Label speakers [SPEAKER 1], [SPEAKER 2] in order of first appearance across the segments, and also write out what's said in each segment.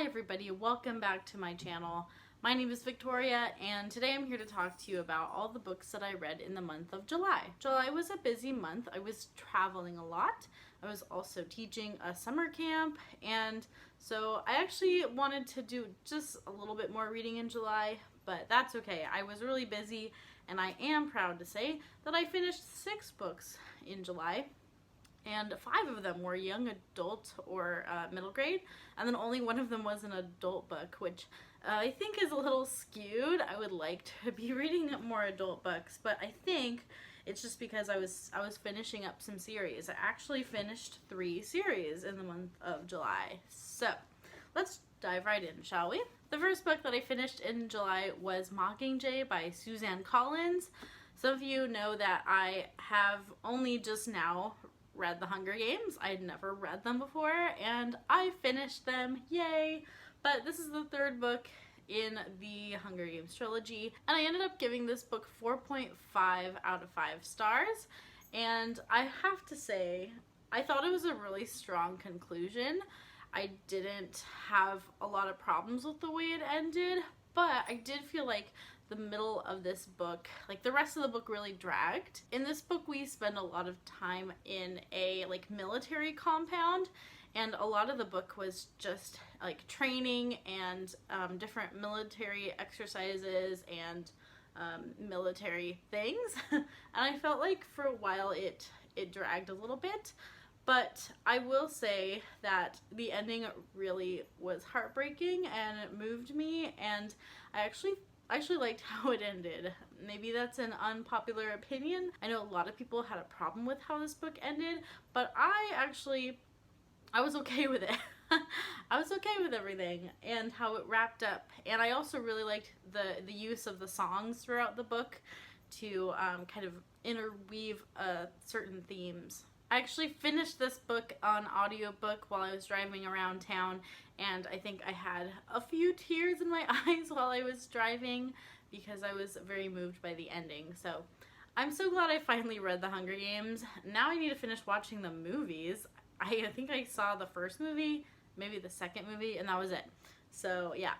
[SPEAKER 1] everybody, welcome back to my channel. My name is Victoria and today I'm here to talk to you about all the books that I read in the month of July. July was a busy month. I was traveling a lot. I was also teaching a summer camp, and so I actually wanted to do just a little bit more reading in July, but that's okay. I was really busy and I am proud to say that I finished 6 books in July. And 5 of them were young adult or middle grade, and then only one of them was an adult book, which I think is a little skewed. I would like to be reading more adult books, but I think it's just because I was finishing up some series. I actually finished 3 series in the month of July. So let's dive right in, shall we? The first book that I finished in July was Mockingjay by Suzanne. Some of you know that I have only just now read The Hunger Games. I had never read them before and I finished them, yay! But this is the 3rd book in the Hunger Games trilogy, and I ended up giving this book 4.5 out of 5 stars, and I have to say I thought it was a really strong conclusion. I didn't have a lot of problems with the way it ended, but I did feel like the middle of this book, like the rest of the book, really dragged. In this book we spend a lot of time in a military compound, and a lot of the book was just like training and different military exercises and military things and I felt like for a while it dragged a little bit, but I will say that the ending really was heartbreaking and it moved me, and I actually liked how it ended. Maybe that's an unpopular opinion. I know a lot of people had a problem with how this book ended, but I was okay with it. I was okay with everything and how it wrapped up, and I also really liked the use of the songs throughout the book to kind of interweave certain themes. I actually finished this book on audiobook while I was driving around town, and I think I had a few tears in my eyes while I was driving because I was very moved by the ending. So I'm so glad I finally read The Hunger Games. Now I need to finish watching the movies. I think I saw the first movie, maybe the second movie, and that was it. So yeah,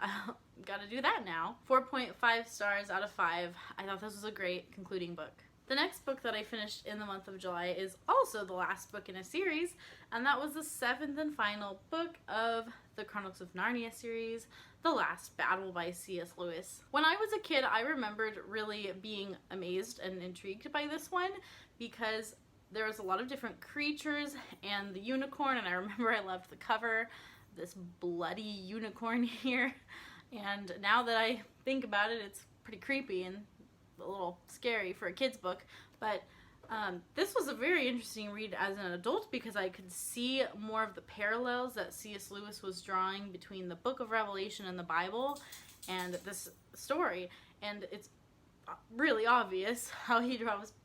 [SPEAKER 1] gotta do that now. 4.5 stars out of 5. I thought this was a great concluding book. The next book that I finished in the month of July is also the last book in a series, and that was the 7th and final book of the Chronicles of Narnia series, The Last Battle by C.S. Lewis. When I was a kid, I remembered really being amazed and intrigued by this one because there was a lot of different creatures and the unicorn, and I remember I loved the cover, this bloody unicorn here, and now that I think about it, it's pretty creepy and a little scary for a kid's book, but this was a very interesting read as an adult because I could see more of the parallels that C.S. Lewis was drawing between the Book of Revelation and the Bible and this story, and it's really obvious how he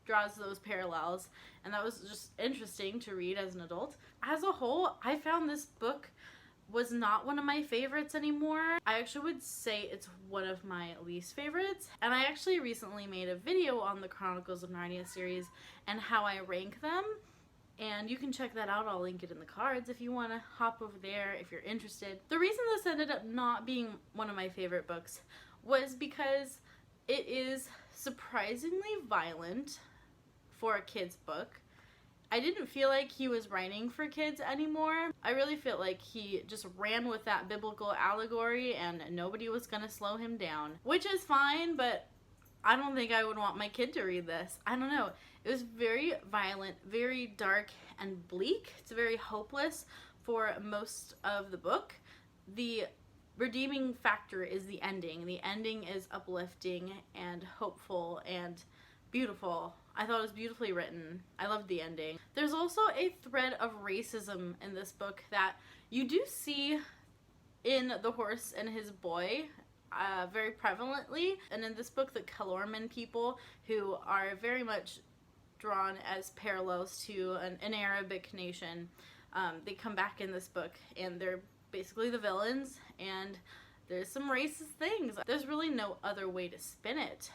[SPEAKER 1] draws those parallels, and that was just interesting to read as an adult. As a whole, I found this book was not one of my favorites anymore. I actually would say it's one of my least favorites, and I actually recently made a video on the Chronicles of Narnia series and how I rank them, and you can check that out. I'll link it in the cards if you want to hop over there if you're interested. The reason this ended up not being one of my favorite books was because it is surprisingly violent for a kid's book. I didn't feel like he was writing for kids anymore. I really felt like he just ran with that biblical allegory and nobody was gonna slow him down. Which is fine, but I don't think I would want my kid to read this. I don't know. It was very violent, very dark and bleak. It's very hopeless for most of the book. The redeeming factor is the ending. The ending is uplifting and hopeful and beautiful. I thought it was beautifully written. I loved the ending. There's also a thread of racism in this book that you do see in The Horse and His Boy very prevalently. And in this book, the Kaufman people, who are very much drawn as parallels to an Arabic nation, they come back in this book and they're basically the villains, and there's some racist things. There's really no other way to spin it.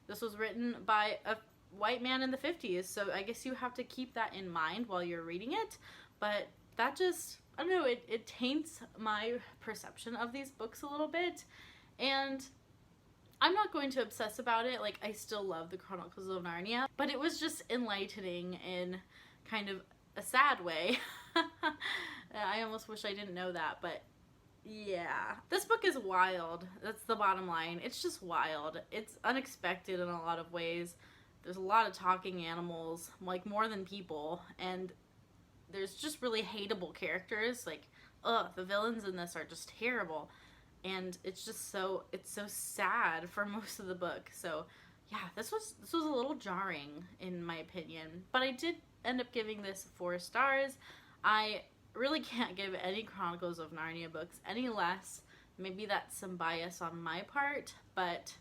[SPEAKER 1] This was written by a white man in the 50s, so I guess you have to keep that in mind while you're reading it, but that just I don't know, it taints my perception of these books a little bit. And I'm not going to obsess about it. Like, I still love the Chronicles of Narnia, but it was just enlightening in kind of a sad way. I almost wish I didn't know that, but yeah. This book is wild. That's the bottom line. It's just wild. It's unexpected in a lot of ways. There's a lot of talking animals, like more than people, and there's just really hateable characters. Like, the villains in this are just terrible. And it's just it's so sad for most of the book. So yeah, this was a little jarring in my opinion. But I did end up giving this 4 stars. I really can't give any Chronicles of Narnia books any less. Maybe that's some bias on my part, but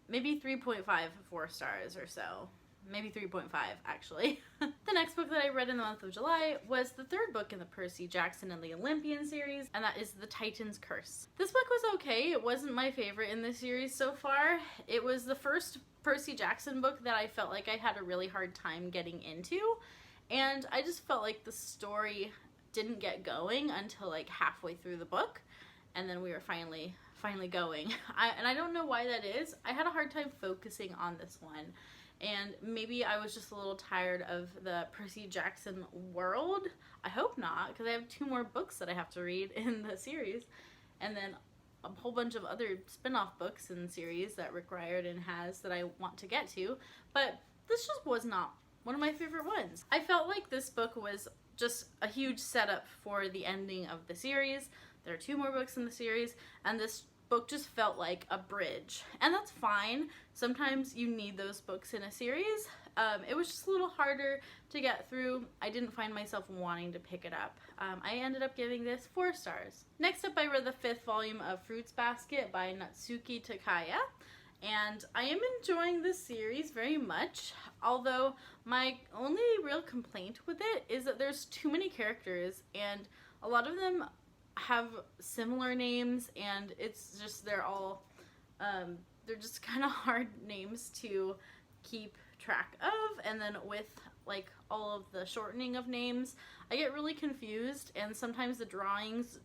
[SPEAKER 1] maybe 3.5, 4 stars or so. Maybe 3.5, actually. The next book that I read in the month of July was the 3rd book in the Percy Jackson and the Olympian series, and that is The Titan's Curse. This book was okay. It wasn't my favorite in the series so far. It was the first Percy Jackson book that I felt like I had a really hard time getting into, and I just felt like the story didn't get going until like halfway through the book, and then we were finally going. And I don't know why that is. I had a hard time focusing on this one. And maybe I was just a little tired of the Percy Jackson world. I hope not, because I have 2 more books that I have to read in the series. And then a whole bunch of other spin-off books and series that Rick Riordan has that I want to get to. But this just was not one of my favorite ones. I felt like this book was just a huge setup for the ending of the series. There are 2 more books in the series, and this book just felt like a bridge, and that's fine. Sometimes you need those books in a series. It was just a little harder to get through. I didn't find myself wanting to pick it up. I ended up giving this 4 stars. Next up, I read the 5th volume of Fruits Basket by Natsuki Takaya, and I am enjoying this series very much, although my only real complaint with it is that there's too many characters, and a lot of them have similar names, and it's just they're just kind of hard names to keep track of. And then with like all of the shortening of names, I get really confused, and sometimes the drawings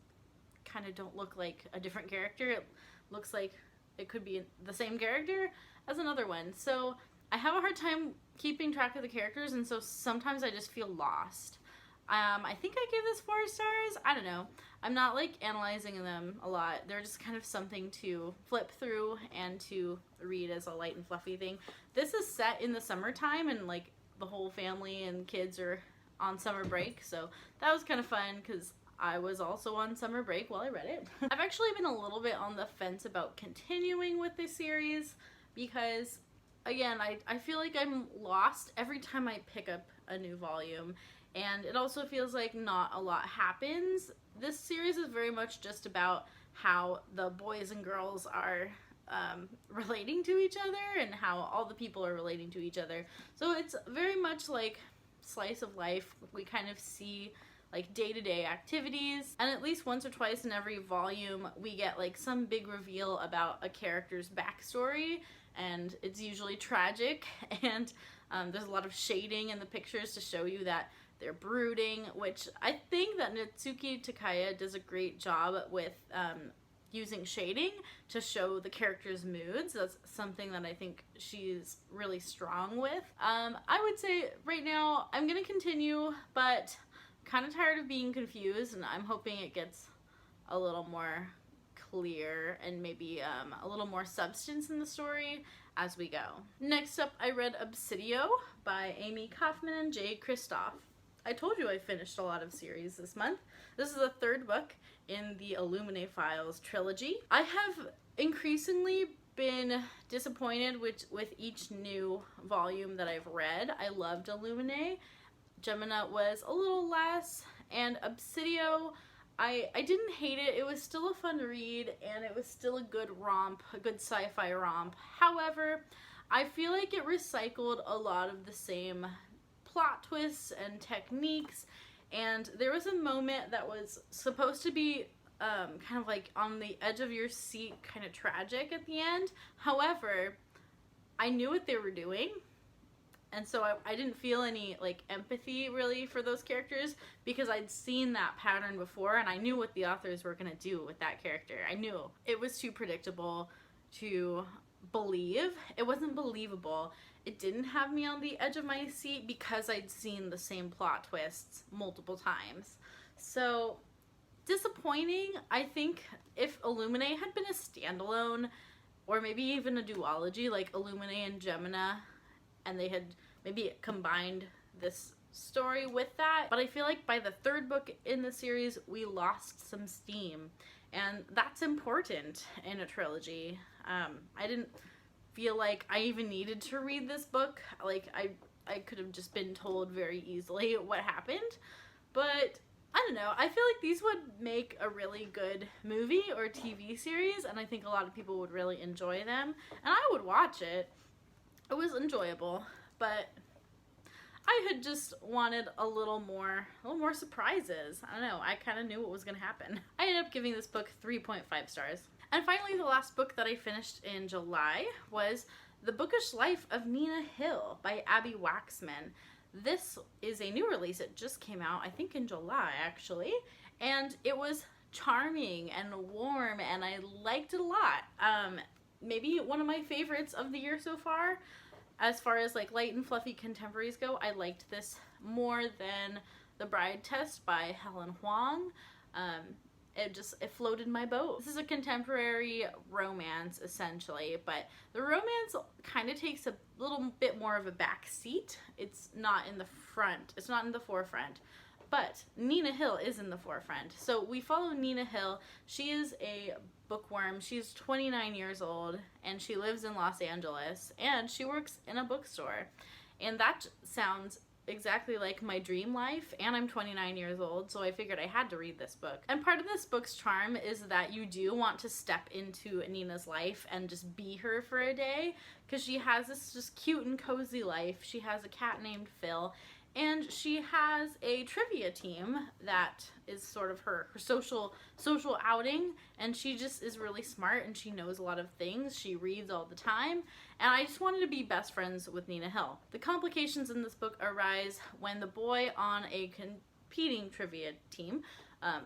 [SPEAKER 1] kind of don't look like a different character. It looks like it could be the same character as another one, so I have a hard time keeping track of the characters, and so sometimes I just feel lost. I think I gave this 4 stars. I don't know. I'm not like analyzing them a lot. They're just kind of something to flip through and to read as a light and fluffy thing. This is set in the summertime, and like the whole family and kids are on summer break, so that was kind of fun because I was also on summer break while I read it. I've actually been a little bit on the fence about continuing with this series because, again, I feel like I'm lost every time I pick up a new volume. And it also feels like not a lot happens. This series is very much just about how the boys and girls are relating to each other and how all the people are relating to each other. So it's very much like slice of life. We kind of see like day-to-day activities, and at least once or twice in every volume we get like some big reveal about a character's backstory, and it's usually tragic, and there's a lot of shading in the pictures to show you that they're brooding, which I think that Natsuki Takaya does a great job with using shading to show the characters' moods. That's something that I think she's really strong with. I would say right now I'm gonna continue, but I'm kind of tired of being confused, and I'm hoping it gets a little more clear and maybe a little more substance in the story as we go. Next up, I read Obsidio by Amie, Kaufman, and Kristoff. I told you I finished a lot of series this month. This is the 3rd book in the Illuminae Files trilogy. I have increasingly been disappointed with each new volume that I've read. I loved Illuminae. Gemina was a little less, and Obsidio, I didn't hate it. It was still a fun read, and it was still a good romp, a good sci-fi romp. However, I feel like it recycled a lot of the same plot twists and techniques, and there was a moment that was supposed to be kind of like on the edge of your seat, kind of tragic at the end. However, I knew what they were doing, And so I didn't feel any like empathy really for those characters because I'd seen that pattern before and I knew what the authors were going to do with that character. I knew it was too predictable to believe. It wasn't believable. It didn't have me on the edge of my seat because I'd seen the same plot twists multiple times. So disappointing. I think if Illuminae had been a standalone or maybe even a duology like Illuminae and Gemina, and they had maybe combined this story with that. But I feel like by the third book in the series, we lost some steam. And that's important in a trilogy. I didn't feel like I even needed to read this book. Like, I could have just been told very easily what happened. But I don't know. I feel like these would make a really good movie or TV series. And I think a lot of people would really enjoy them. And I would watch it. It was enjoyable, but I had just wanted a little more surprises. I don't know, I kind of knew what was going to happen. I ended up giving this book 3.5 stars. And finally, the last book that I finished in July was The Bookish Life of Nina Hill by Abbi Waxman. This is a new release. It just came out, I think in July actually, and it was charming and warm and I liked it a lot. Maybe one of my favorites of the year so far. As far as like light and fluffy contemporaries go, I liked this more than The Bride Test by Helen Huang. It floated my boat. This is a contemporary romance essentially, but the romance kind of takes a little bit more of a back seat. It's not in the front. It's not in the forefront. But Nina Hill is in the forefront. So we follow Nina Hill. She is a bookworm. She's 29 years old and she lives in Los Angeles and she works in a bookstore. And that sounds exactly like my dream life, and I'm 29 years old, so I figured I had to read this book. And part of this book's charm is that you do want to step into Nina's life and just be her for a day, because she has this just cute and cozy life. She has a cat named Phil, and she has a trivia team that is sort of her social outing, and she just is really smart and she knows a lot of things. She reads all the time, and I just wanted to be best friends with Nina Hill. The complications in this book arise when the boy on a competing trivia team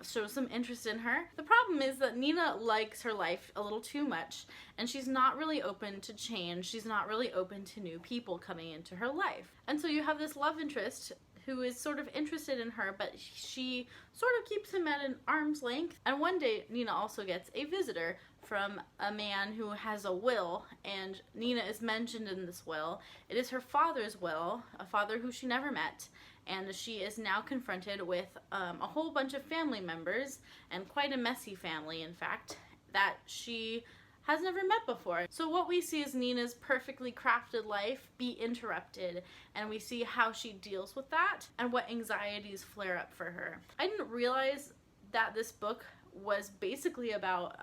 [SPEAKER 1] shows some interest in her. The problem is that Nina likes her life a little too much, and she's not really open to change. She's not really open to new people coming into her life. And so you have this love interest who is sort of interested in her, but she sort of keeps him at an arm's length. And one day, Nina also gets a visitor from a man who has a will, and Nina is mentioned in this will. It is her father's will, a father who she never met, and she is now confronted with a whole bunch of family members, and quite a messy family, in fact, that she has never met before. So what we see is Nina's perfectly crafted life be interrupted, and we see how she deals with that and what anxieties flare up for her. I didn't realize that this book was basically about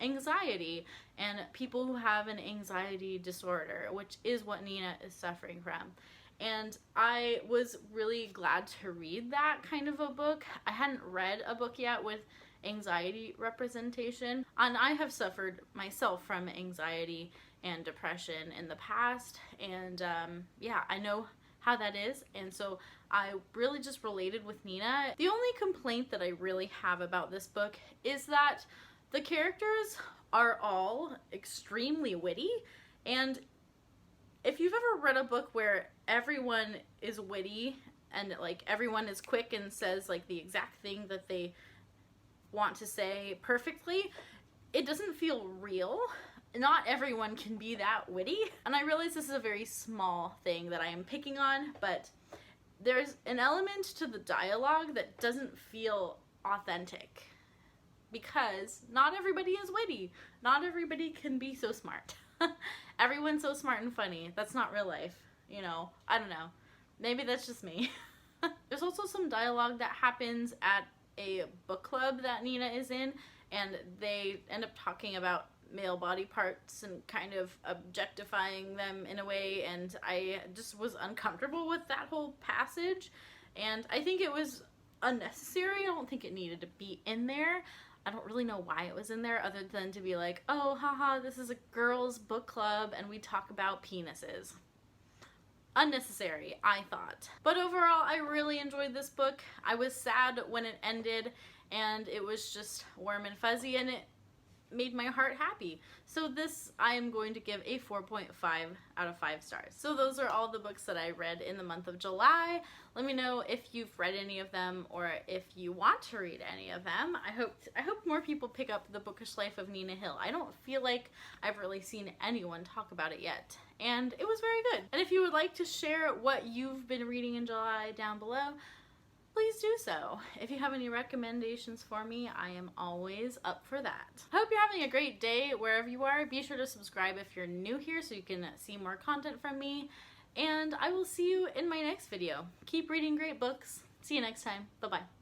[SPEAKER 1] anxiety and people who have an anxiety disorder, which is what Nina is suffering from. And I was really glad to read that kind of a book. I hadn't read a book yet with anxiety representation, and I have suffered myself from anxiety and depression in the past, and yeah, I know how that is, and so I really just related with Nina. The only complaint that I really have about this book is that the characters are all extremely witty, and if you've ever read a book where everyone is witty and like everyone is quick and says like the exact thing that they want to say perfectly, it doesn't feel real. Not everyone can be that witty. And I realize this is a very small thing that I am picking on, but there's an element to the dialogue that doesn't feel authentic, because not everybody is witty. Not everybody can be so smart. Everyone's so smart and funny. That's not real life, you know. I don't know. Maybe that's just me. There's also some dialogue that happens at a book club that Nina is in, and they end up talking about male body parts and kind of objectifying them in a way, and I just was uncomfortable with that whole passage, and I think it was unnecessary. I don't think it needed to be in there. I don't really know why it was in there other than to be like, oh haha, this is a girls book club and we talk about penises. unnecessary, I thought. But overall, I really enjoyed this book. I was sad when it ended, and it was just warm and fuzzy, and it made my heart happy. So this I am going to give a 4.5 out of 5 stars. So those are all the books that I read in the month of July. Let me know if you've read any of them or if you want to read any of them. I hope more people pick up The Bookish Life of Nina Hill. I don't feel like I've really seen anyone talk about it yet, and it was very good. And if you would like to share what you've been reading in July down below, please do so. If you have any recommendations for me, I am always up for that. I hope you're having a great day wherever you are. Be sure to subscribe if you're new here so you can see more content from me. And I will see you in my next video. Keep reading great books. See you next time. Bye-bye.